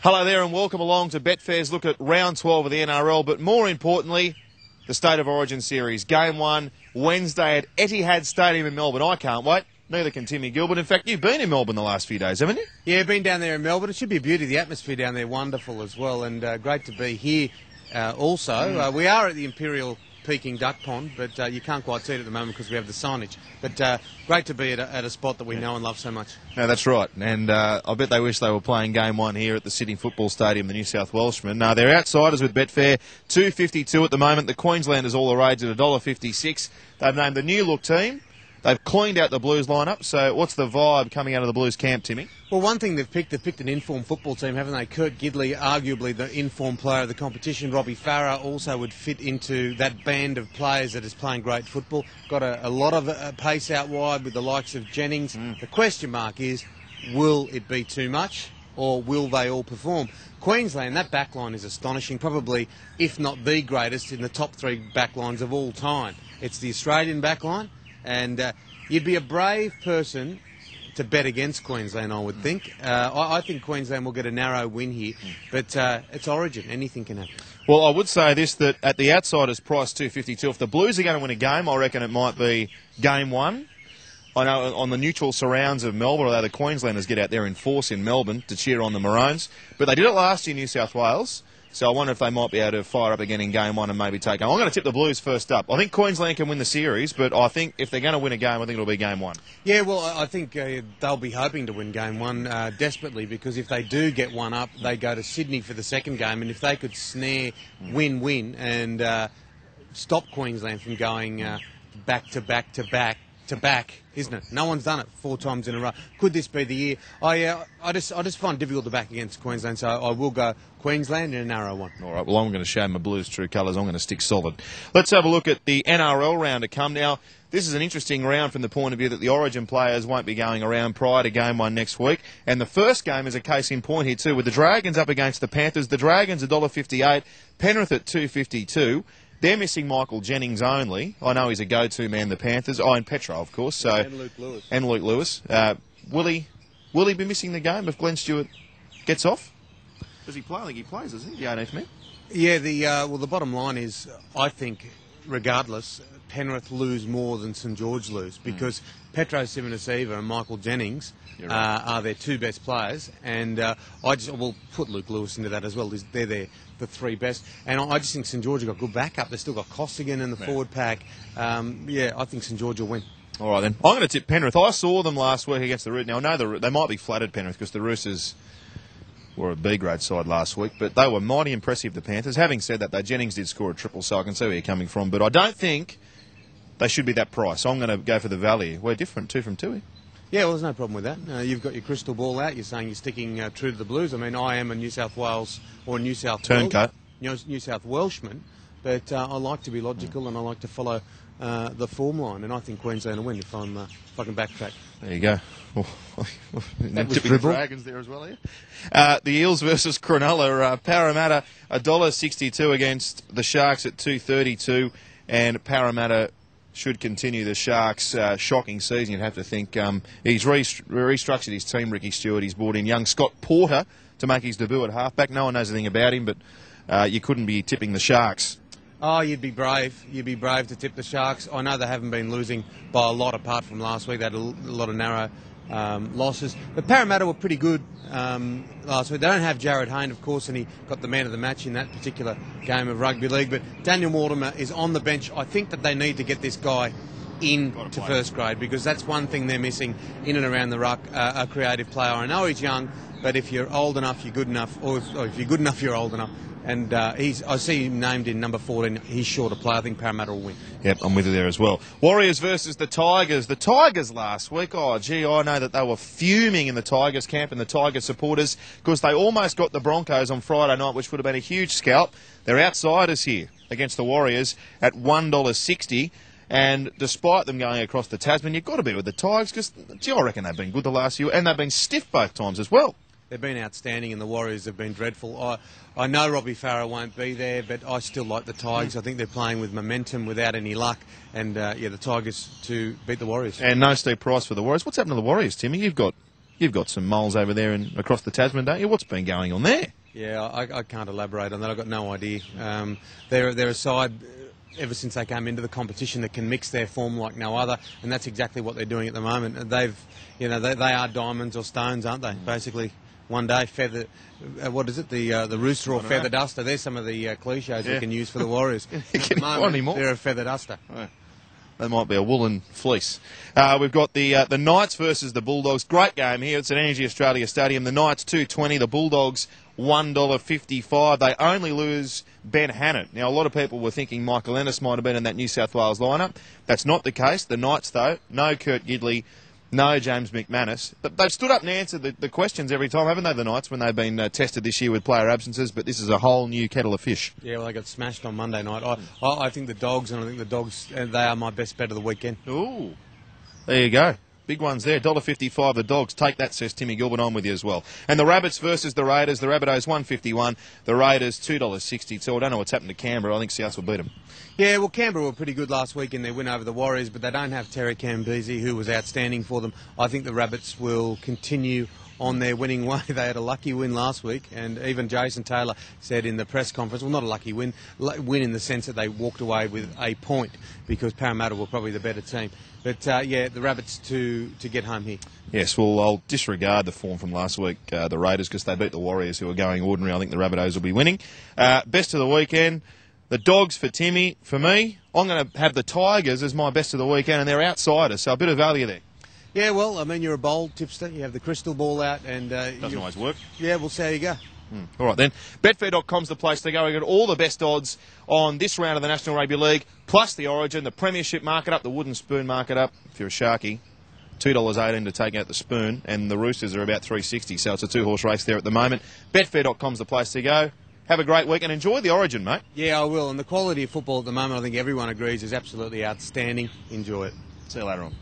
Hello there and welcome along to Betfair's look at round 12 of the NRL, but more importantly, the State of Origin series. Game 1, Wednesday at Etihad Stadium in Melbourne. I can't wait. Neither can Tim Gilbert. In fact, you've been in Melbourne the last few days, haven't you? Yeah, been down there in Melbourne. It should be a beauty. The atmosphere down there, wonderful as well, and great to be here also. We are at the Imperial Peking Duck Pond, but you can't quite see it at the moment because we have the signage. But great to be at a spot that we know and love so much. No, that's right. And I bet they wish they were playing Game 1 here at the Sydney Football Stadium, the New South Welshmen. No, they're outsiders with Betfair, $2.52 at the moment. The Queenslanders all the rage at $1.56. They've named the new look team. They've cleaned out the Blues lineup. So what's the vibe coming out of the Blues camp, Timmy? Well, one thing they've picked an informed football team, haven't they? Kurt Gidley, arguably the informed player of the competition. Robbie Farah also would fit into that band of players that is playing great football. Got a lot of pace out wide with the likes of Jennings. The question mark is, will it be too much or will they all perform? Queensland, that backline is astonishing, probably, if not the greatest, in the top 3 backlines of all time. It's the Australian backline. And you'd be a brave person to bet against Queensland, I would think. I think Queensland will get a narrow win here, but it's Origin. Anything can happen. Well, I would say this, that at the outsiders price $2.52, if the Blues are going to win a game, I reckon it might be Game 1. I know on the neutral surrounds of Melbourne, although the Queenslanders get out there in force in Melbourne to cheer on the Maroons. But they did it last year in New South Wales. So I wonder if they might be able to fire up again in Game 1 and maybe take home. I'm going to tip the Blues first up. I think Queensland can win the series, but I think if they're going to win a game, I think it'll be Game 1. Yeah, well, I think they'll be hoping to win Game 1 desperately, because if they do get one up, they go to Sydney for the second game, and if they could snare win-win and stop Queensland from going back to back to back to back, isn't it? No one's done it 4 times in a row. Could this be the year? I just find it difficult to back against Queensland, so I will go Queensland in a narrow one. All right, well, I'm going to show my Blues true colours. I'm going to stick solid. Let's have a look at the NRL round to come. Now, this is an interesting round from the point of view that the Origin players won't be going around prior to Game 1 next week. And the first game is a case in point here too, with the Dragons up against the Panthers. The Dragons $1.58, Penrith at $2.52. They're missing Michael Jennings only. I know he's a go-to man, the Panthers. Oh, and Petro, of course. So, and Luke Lewis. And Luke Lewis. Will he be missing the game if Glenn Stewart gets off? Does he play? I think he plays, doesn't he? The 18th man? Yeah, well, the bottom line is, I think, regardless, Penrith lose more than St George lose, because Petro Civoniceva and Michael Jennings are their 2 best players, and we'll put Luke Lewis into that as well. They're the 3 best, and I just think St George have got good backup. They've still got Costigan in the forward pack. Yeah, I think St George will win. All right, then. I'm going to tip Penrith. I saw them last week against the Roosters. Now, I know they might be flattered, Penrith, because the Roosters were a B-grade side last week, but they were mighty impressive, the Panthers. Having said that, though, Jennings did score a triple, so I can see where you're coming from, but I don't think they should be that price. So I'm going to go for the value. We're different, 2 from 2 here. Yeah, well, there's no problem with that. You've got your crystal ball out. You're saying you're sticking true to the Blues. I mean, I am a New South Wales or New South Turncoat. New South Welshman, but I like to be logical and I like to follow the form line, and I think Queensland will win if I can backtrack. There you go. That was the Dragons there as well, here. The Eels versus Cronulla. Parramatta $1.62 against the Sharks at $2.32, and Parramatta should continue the Sharks' shocking season, you'd have to think. He's restructured his team, Ricky Stewart. He's brought in young Scott Porter to make his debut at halfback. No one knows anything about him, but you couldn't be tipping the Sharks. Oh, you'd be brave. You'd be brave to tip the Sharks. I know they haven't been losing by a lot apart from last week. They had a lot of narrow losses. But Parramatta were pretty good last week. They don't have Jared Hayne, of course, and he got the man of the match in that particular game of rugby league. But Daniel Mortimer is on the bench. I think that they need to get this guy into first grade, because that's one thing they're missing in and around the ruck, a creative player. I know he's young, but if you're old enough, you're good enough, or if you're good enough, you're old enough. And I see him named in number 14. He's sure to play. I think Parramatta will win. Yep, I'm with you there as well. Warriors versus the Tigers. The Tigers last week, oh, gee, I know that they were fuming in the Tigers camp and the Tigers supporters, because they almost got the Broncos on Friday night, which would have been a huge scalp. They're outsiders here against the Warriors at $1.60. And despite them going across the Tasman, you've got to be with the Tigers, because, gee, I reckon they've been good the last year, and they've been stiff both times as well. They've been outstanding, and the Warriors have been dreadful. I know Robbie Farah won't be there, but I still like the Tigers. I think they're playing with momentum without any luck, and yeah, the Tigers to beat the Warriors. And no Steve Price for the Warriors. What's happened to the Warriors, Timmy? You've got some moles over there and across the Tasman, don't you? What's been going on there? Yeah, I can't elaborate on that. I've got no idea. They're a side, ever since they came into the competition, that can mix their form like no other, and that's exactly what they're doing at the moment. And they are diamonds or stones, aren't they? Basically, one day feather, what is it? The rooster or feather duster. There's some of the cliches we can use for the Warriors. At the moment, they're a feather duster. Right. They might be a woolen fleece. We've got the Knights versus the Bulldogs. Great game here. It's at Energy Australia Stadium. The Knights $2.20, the Bulldogs $1.55. They only lose Ben Hannett. Now, a lot of people were thinking Michael Ennis might have been in that New South Wales lineup. That's not the case. The Knights, though, no Kurt Gidley, no James McManus. But they've stood up and answered the questions every time, haven't they, the Knights, when they've been tested this year with player absences? But this is a whole new kettle of fish. Yeah, well, they got smashed on Monday night. I think the Dogs, they are my best bet of the weekend. Ooh, there you go. Big ones there. $1.55 the Dogs. Take that, says Timmy Gilbert. On with you as well. And the Rabbits versus the Raiders. The Rabbitohs $1.51. The Raiders $2.62. I don't know what's happened to Canberra. I think South will beat them. Yeah, well, Canberra were pretty good last week in their win over the Warriors, but they don't have Terry Kambisi, who was outstanding for them. I think the Rabbits will continue on their winning way. They had a lucky win last week, and even Jason Taylor said in the press conference, well, not a lucky win in the sense that they walked away with a point, because Parramatta were probably the better team. But, yeah, the Rabbits to get home here. Yes, well, I'll disregard the form from last week, the Raiders, because they beat the Warriors, who are going ordinary. I think the Rabbitohs will be winning. Best of the weekend, the Dogs for Timmy. For me, I'm going to have the Tigers as my best of the weekend, and they're outsiders, so a bit of value there. Yeah, well, I mean, you're a bold tipster. You have the crystal ball out, and doesn't always work. Yeah, we'll see how you go. All right, then. Betfair.com's the place to go. We get all the best odds on this round of the National Rugby League, plus the Origin, the Premiership market up, the Wooden Spoon market up. If you're a Sharky, $2.18 to take out the Spoon, and the Roosters are about $3.60, so it's a two-horse race there at the moment. Betfair.com's the place to go. Have a great week and enjoy the Origin, mate. Yeah, I will. And the quality of football at the moment, I think everyone agrees, is absolutely outstanding. Enjoy it. See you later on.